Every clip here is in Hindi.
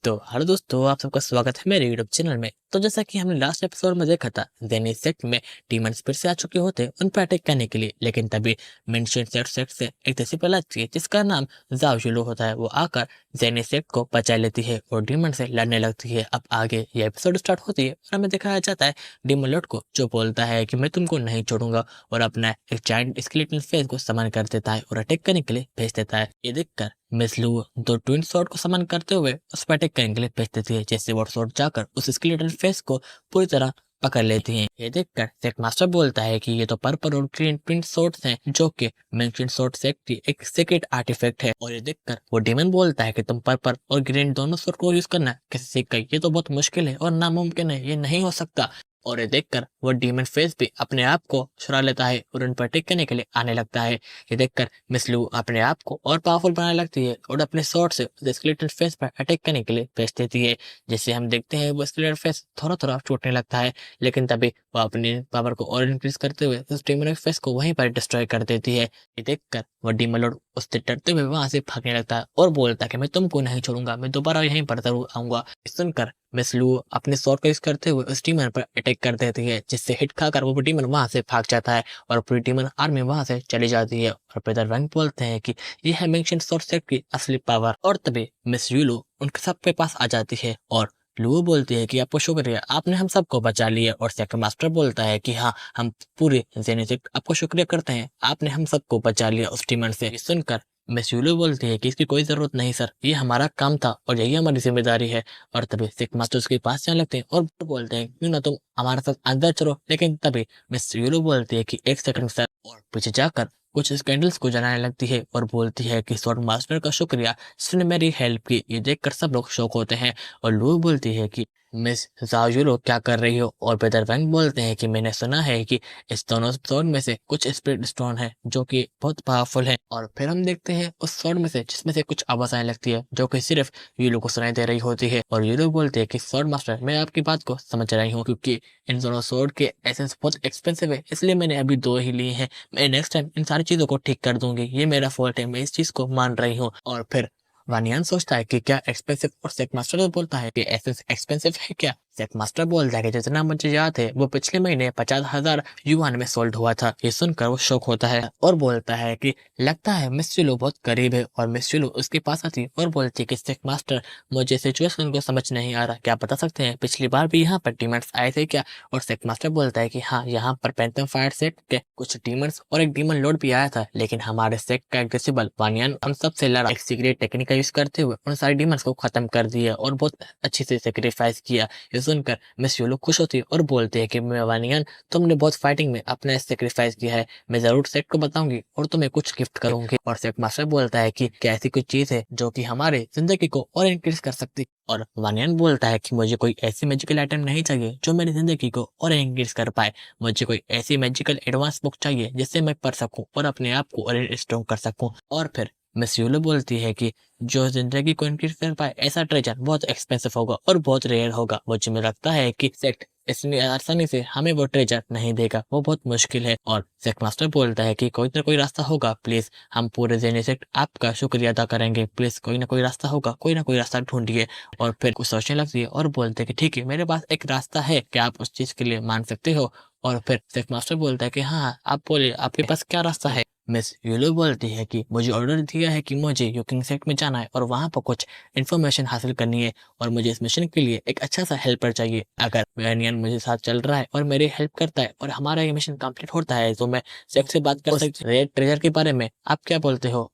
तो हेलो दोस्तों, आप सबका स्वागत है मेरे यूट्यूब चैनल में। तो जैसा कि हमने लास्ट एपिसोड में देखा था, जेनी सेक्ट में डीमंस फिर से आ चुके होते उन पर अटैक करने के लिए। लेकिन तभी मेंशन सेक्ट से एक डिसिपल आती है जिसका नाम जाओ जुलू होता है। वो आकर जेनी सेक्ट को बचा लेती है और डीमन से लड़ने लगती है। अब आगे ये एपिसोड स्टार्ट होती है और हमें दिखाया जाता है डीमन लॉर्ड को, जो बोलता है कि मैं तुमको नहीं छोड़ूंगा, और अपना एक जायंट स्केलेटन फेस को समन कर देता है और अटैक करने के लिए भेज देता है। ये देखकर मिस लू दो ट्विन स्वॉर्ड को समन करते हुए उस पर अटैक करने के लिए भेज देती है, जैसे वो स्वॉर्ड जाकर उस स्केलेटन फेस को पूरी तरह पकड़ लेती हैं। ये देखकर सेक्ट मास्टर बोलता है कि ये तो पर्पल और ग्रीन ट्विन स्वॉर्ड्स हैं, जो कि मेंशन स्वॉर्ड सेक्ट की एक सीक्रेट आर्टिफैक्ट है। और ये देखकर वो डीमन बोलता है कि तुम पर्पल और ग्रीन दोनों स्वॉर्ड को यूज करना किसी सीख गई, ये तो बहुत मुश्किल है और नामुमकिन है, ये नहीं हो सकता। और ये देखकर वो डीमन फेस भी अपने आप को छुड़ा लेता है और उन पर अटैक करने के लिए आने लगता है। ये देखकर मिस लू अपने आप को और पावरफुल बनाने लगती है और अपने स्वॉर्ड से उस स्केलेटन फेस पर अटैक करने के लिए भेज देती है। जिससे हम देखते हैं वो स्केलेटन फेस थोड़ा थोड़ा छूटने लगता है, लेकिन तभी वो अपनी पावर को और इंक्रीज करते हुए उस डीमन फेस को वहीं पर डिस्ट्रॉय कर देती है। ये देखकर वो डीमन लॉर्ड उससे डरते हुए वहां से भागने लगता है और बोलता है कि मैं तुमको नहीं छोड़ूंगा, मैं दोबारा यहीं पर जरूर आऊंगा। सुनकर मिस लू अपने स्वॉर्ड का यूज करते हुए उस डीमन पर अटैक कर देती है, जिससे हिट खाकर वो डीमन वहां से भाग जाता है और पूरी डीमन आर्मी वहां से चली जाती है। और पीटर वैंग बोलते हैं कि यह है मेंशन स्वॉर्ड सेट की असली पावर। और तभी मिस यूलो उनके सबके पास आ जाती है और लुओ बोलती है कि आपको शुक्रिया, आपने हम सबको बचा लिया। और सेक्टर मास्टर बोलता है कि हाँ, हम पूरे जेनेसिक आपको शुक्रिया करते हैं, आपने हम सबको बचा लिया उस डीमन से। ये सुनकर मिस यूलो बोलती है कि इसकी कोई जरूरत नहीं सर, ये हमारा काम था और यही हमारी जिम्मेदारी है। और तभी सिख मास्टर उसके पास जाने लगते हैं और बोलते हैं क्यों ना तुम हमारे साथ अंदर चलो। लेकिन तभी मिस यूलो बोलती है कि एक सेकंड सर, और पीछे जाकर कुछ कैंडल्स को जलाने लगती है और बोलती है कि स्वॉर्ड मास्टर का शुक्रिया, जिसने मेरी हेल्प की। ये देखकर सब लोग शौक होते हैं और लू बोलती है कि मिस जाओ क्या कर रही हो। और पेदर वैंग बोलते हैं कि मैंने सुना है कि इस दोनों स्टोन में से कुछ स्पिरिट स्टोन है जो कि बहुत पावरफुल है। और फिर हम देखते हैं उस स्वॉर्ड में से जिसमें से कुछ आवाज आने लगती है जो कि सिर्फ यूलो को सुनाई दे रही होती है। और यूलो बोलते हैं कि स्वॉर्ड मास्टर, मैं आपकी बात को समझ रही हूँ, क्योंकि इन दोनों स्वॉर्ड के एसेंस बहुत एक्सपेंसिव है, इसलिए मैंने अभी दो ही लिए हैं। मैं नेक्स्ट टाइम इन सारी चीजों को ठीक कर दूंगी, ये मेरा फॉल्ट है, मैं इस चीज को मान रही हूँ। और फिर वानियान सोचता है कि क्या एक्सपेंसिव, और सेक मास्टर बोलता है कि एसेंस एक्सपेंसिव है क्या। सेक मास्टर बोलता है कि जितना मुझे याद है वो पिछले महीने 50,000 युआन में सोल्ड हुआ था। ये सुनकर वो शौक होता है और बोलता है कि लगता है मिस चुलू बहुत करीब है। और मिस चुलू उसके पास आती और बोलती है कि सेक मास्टर, मुझे सिचुएशन को समझ नहीं आ रहा, क्या बता सकते हैं पिछली बार भी यहाँ पर डीमंस आए थे क्या। और सेक मास्टर बोलता है कि हाँ, यहाँ पर पैंथम फायर सेट के कुछ डीमंस और एक डीमन लॉर्ड भी आया था, लेकिन हमारे सेट का एक डिसेबल वानियान हम सबसे लड़ा, एक सीक्रेट टेक्निक का यूज करते हुए उन सारे डीमंस को खत्म कर दिया और बहुत अच्छे से सेक्रीफाइस किया। ये सुनकर मिस यूलो खुश होती है और बोलते हैं कि वानियान, तुमने बहुत फाइटिंग में अपना सेक्रीफाइस किया है, मैं जरूर सेट को बताऊंगी और तुम्हें कुछ गिफ्ट करूंगी। और सेट मास्टर बोलता है कि क्या ऐसी कुछ चीज है जो कि हमारे जिंदगी को और इंक्रीज कर सकती। और वानियान बोलता है कि मुझे कोई ऐसी मैजिकल आइटम नहीं चाहिए जो मेरी जिंदगी को और इंक्रीज कर पाए, मुझे कोई ऐसी मैजिकल एडवांस बुक चाहिए जिससे मैं पढ़ सकूं और अपने आप को और स्ट्रॉन्ग कर सकूं। और फिर मिस यूलो बोलती है कि जो जिंदगी को इंक्रीज कर पाए ऐसा ट्रेजर बहुत एक्सपेंसिव होगा और बहुत रेयर होगा, मुझे में लगता है कि सेक्ट इतनी आसानी से हमें वो ट्रेजर नहीं देगा, वो बहुत मुश्किल है। और सेक्ट मास्टर बोलता है कि कोई ना कोई रास्ता होगा, प्लीज हम पूरे जेनी सेक्ट आपका शुक्रिया अदा करेंगे, प्लीज कोई ना कोई रास्ता होगा, कोई ना कोई रास्ता ढूंढिए। और फिर कुछ सोचने लगती है और बोलते हैं कि ठीक है, मेरे पास एक रास्ता है, क्या आप उस चीज के लिए मान सकते हो। और फिर सेक्ट मास्टर बोलता है कि हाँ, आप बोलिए, आपके पास क्या रास्ता है। मिस यूलो बोलती है कि मुझे ऑर्डर दिया है कि मुझे यूकिंग सेक्ट में जाना है और वहां पर कुछ इन्फॉर्मेशन हासिल करनी है, और मुझे इस मिशन के लिए एक अच्छा सा हेल्पर चाहिए। अगर वैनियन मुझे साथ चल रहा है और मेरी हेल्प करता है और हमारा ये मिशन कंप्लीट होता है तो मैं सेक्ट से बात कर सकती हूँ। रेड ट्रेजर के बारे में आप क्या बोलते हो।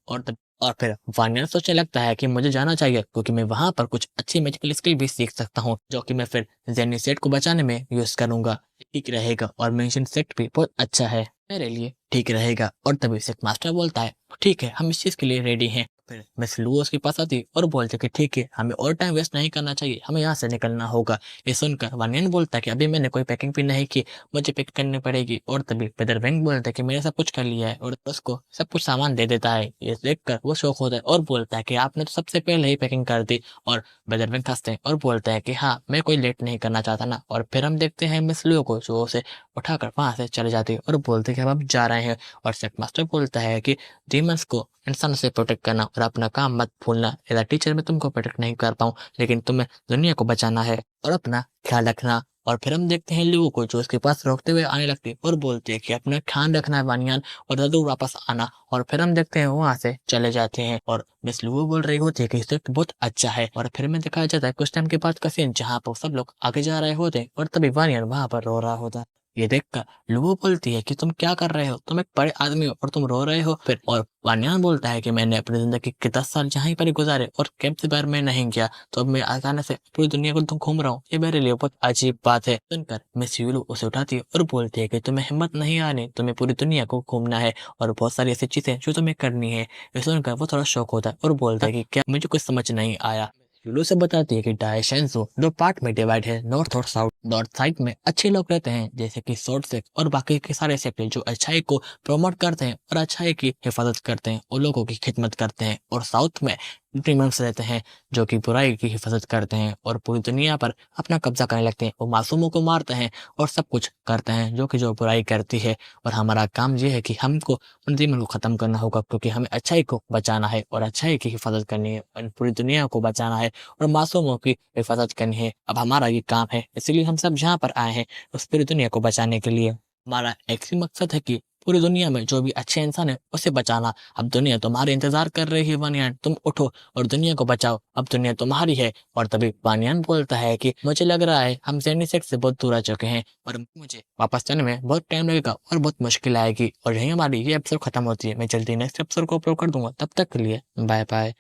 और फिर वानियन सोचने लगता है कि मुझे जाना चाहिए क्योंकि मैं वहां पर कुछ अच्छी मैजिकल स्किल भी सीख सकता हूँ, जो कि मैं फिर जेनी सेट को बचाने में यूज करूंगा। ठीक रहेगा और मेंशन सेट भी बहुत अच्छा है मेरे लिए, ठीक रहेगा। और तभी सेट मास्टर बोलता है ठीक है, हम इस चीज के लिए रेडी हैं। फिर मिस लू उसके पास आती और बोलते कि ठीक है, हमें और टाइम वेस्ट नहीं करना चाहिए, हमें यहाँ से निकलना होगा। ये सुनकर वानियन बोलता है कि अभी मैंने कोई पैकिंग भी नहीं की, मुझे पिक करनी पड़ेगी। और तभी पेदर वेंग बोलता है कि मैंने सब कुछ कर लिया है और उसको सब कुछ सामान दे देता है। ये देखकर वो शौक होता है और बोलता है कि आपने तो सबसे पहले ही पैकिंग कर दी। और पेदर वेंग हंसते हैं और बोलता है कि हाँ, मैं कोई लेट नहीं करना चाहता ना। और फिर हम देखते हैं मिस लू को जो उसे उठाकर वहां से चले जाती है और बोलते हैं कि अब जा रहे हैं। और सेट मास्टर बोलता है कि डीमंस को इंसानों से प्रोटेक्ट करना और अपना काम मत भूलना। एज अ टीचर मैं तुमको प्रोटेक्ट नहीं कर पाऊँ, लेकिन तुम्हें दुनिया को बचाना है और अपना ख्याल रखना। और फिर हम देखते हैं लियो को जो उसके पास रोकते हुए आने लगती है और बोलती है कि अपना ख्याल रखना है बानियान, और ज़रूर वापस आना। और फिर हम देखते हैं वो वहाँ से चले जाते हैं और मिस लुओ बोल रही होती है कि स्क्रिप्ट बहुत अच्छा है। और फिर हमें दिखाया जाता है कुछ टाइम के बाद का सीन जहाँ पर सब लोग आगे जा रहे होते हैं और तभी बानियान वहाँ पर रो रहा होता है। ये देखकर लुओ बोलती है कि तुम क्या कर रहे हो, तुम एक बड़े आदमी हो और तुम रो रहे हो। फिर और बानियान बोलता है कि मैंने अपनी जिंदगी के 10 साल जहाँ पर ही गुजारे और कैंप से बाहर मैं नहीं गया, तो अब मैं अचानक से पूरी दुनिया को तो घूम रहा हूँ। ये मेरे लिए बहुत अजीब बात है। सुनकर मिस यूलू उसे उठाती है और बोलती है कि तुम्हें हिम्मत नहीं आनी, तुम्हें पूरी दुनिया को घूमना है और बहुत सारी ऐसी चीजें जो तुम्हें करनी है। ये सुनकर वो थोड़ा शौक होता है और बोलता है कि क्या मुझे कुछ समझ नहीं आया। यूलू से बताती है कि डायशेंसो दो पार्ट में डिवाइड है, नॉर्थ और साउथ। नॉर्थ साइड में अच्छे लोग रहते हैं जैसे कि सोर्ड सेक्ट और बाकी के सारे सेक्ट जो अच्छाई को प्रमोट करते हैं और अच्छाई की हिफाजत करते हैं और लोगों की खिदमत करते हैं। और साउथ में डिमंस रहते हैं जो कि बुराई की हिफाजत करते हैं और पूरी दुनिया पर अपना कब्जा करने लगते हैं। वो मासूमों को मारते हैं और सब कुछ करते हैं जो बुराई करती है। और हमारा काम ये है कि हमको उन दिनों को ख़त्म करना होगा, क्योंकि हमें अच्छाई को बचाना है और अच्छाई की हिफाजत करनी है और पूरी दुनिया को बचाना है और मासूमों की हिफाजत करनी है। अब हमारा ये काम है, इसीलिए हम सब यहाँ पर आए हैं उस पूरी दुनिया को बचाने के लिए। हमारा एक ही मकसद है कि पूरी दुनिया में जो भी अच्छे इंसान है उसे बचाना। अब दुनिया तुम्हारे इंतजार कर रही है बानियान, तुम उठो और दुनिया को बचाओ, अब दुनिया तुम्हारी है। और तभी बानियान बोलता है कि मुझे लग रहा है हम जेनिसेक्ट से बहुत दूर आ चुके हैं और मुझे वापस जाने में बहुत टाइम लगेगा और बहुत मुश्किल आएगी। और यही हमारी ये एपिसोड खत्म होती है। मैं जल्दी नेक्स्ट एपिसोड को अपलोड कर दूंगा, तब तक के लिए बाय बाय।